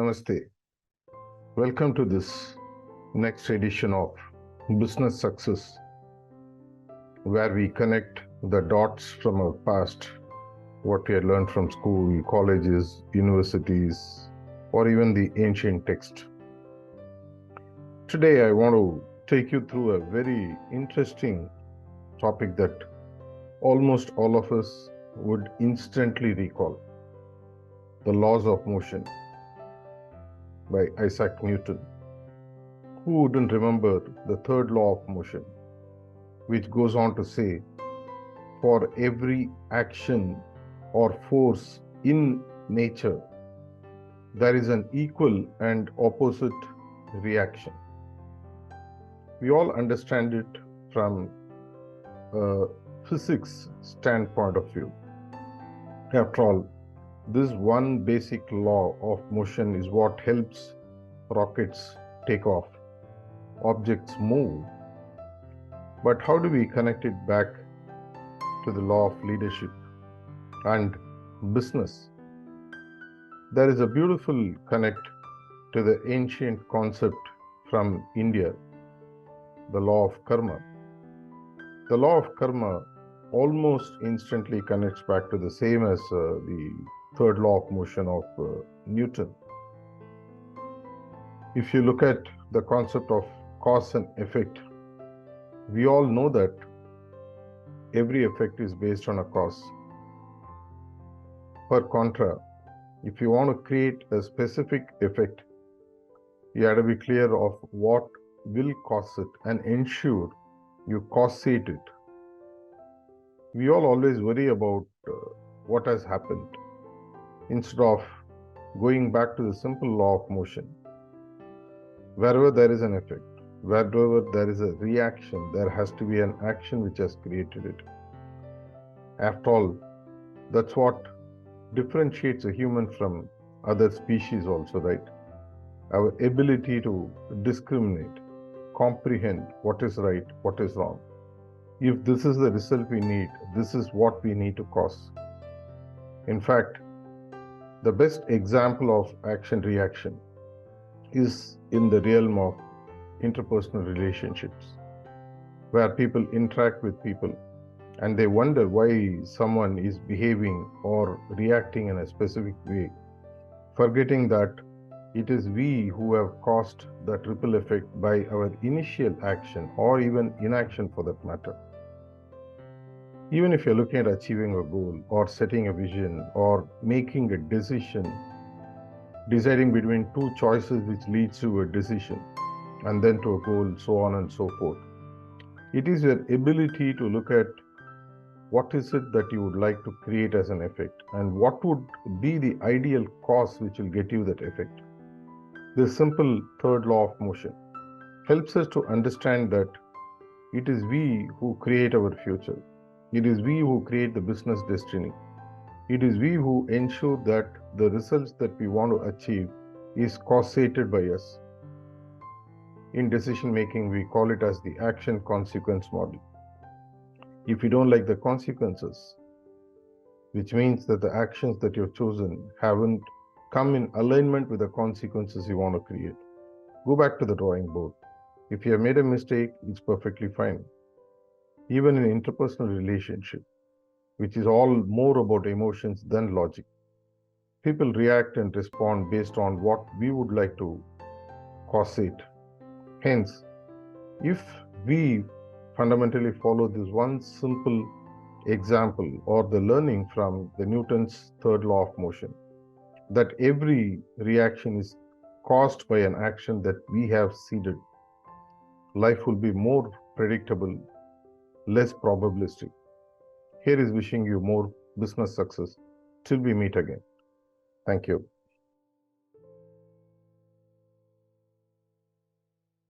Namaste. Welcome to this next edition of Business Success, where we connect the dots from our past, what we had learned from school, colleges, universities, or even the ancient text. Today, I want to take you through a very interesting topic that almost all of us would instantly recall: the laws of motion by Isaac Newton. Who wouldn't remember the third law of motion, which goes on to say, for every action or force in nature, there is an equal and opposite reaction. We all understand it from a physics standpoint of view. After all, this one basic law of motion is what helps rockets take off, objects move. But how do we connect it back to the law of leadership and business? There is a beautiful connect to the ancient concept from India, the law of karma. The law of karma almost instantly connects back to the same as the third law of motion of Newton. If you look at the concept of cause and effect, we all know that every effect is based on a cause. Per contra, if you want to create a specific effect, you have to be clear of what will cause it and ensure you causate it. We all always worry about what has happened instead of going back to the simple law of motion. Wherever there is an effect, wherever there is a reaction, there has to be an action which has created it. After all, that's what differentiates a human from other species also, right? Our ability to discriminate, comprehend what is right, what is wrong. If this is the result we need, this is what we need to cause. In fact, the best example of action-reaction is in the realm of interpersonal relationships, where people interact with people and they wonder why someone is behaving or reacting in a specific way, forgetting that it is we who have caused that ripple effect by our initial action or even inaction for that matter. Even if you're looking at achieving a goal or setting a vision or making a decision, deciding between two choices which leads to a decision and then to a goal, so on and so forth, it is your ability to look at what is it that you would like to create as an effect and what would be the ideal cause which will get you that effect. This simple third law of motion helps us to understand that it is we who create our future. It is we who create the business destiny. It is we who ensure that the results that we want to achieve is causated by us. In decision making, we call it as the action consequence model. If you don't like the consequences, which means that the actions that you've chosen haven't come in alignment with the consequences you want to create, go back to the drawing board. If you have made a mistake, it's perfectly fine. Even in interpersonal relationship, which is all more about emotions than logic, people react and respond based on what we would like to causate. Hence, if we fundamentally follow this one simple example or the learning from the Newton's third law of motion, that every reaction is caused by an action that we have seeded, life will be more predictable, less probabilistic. Here is wishing you more business success till we meet again. Thank you.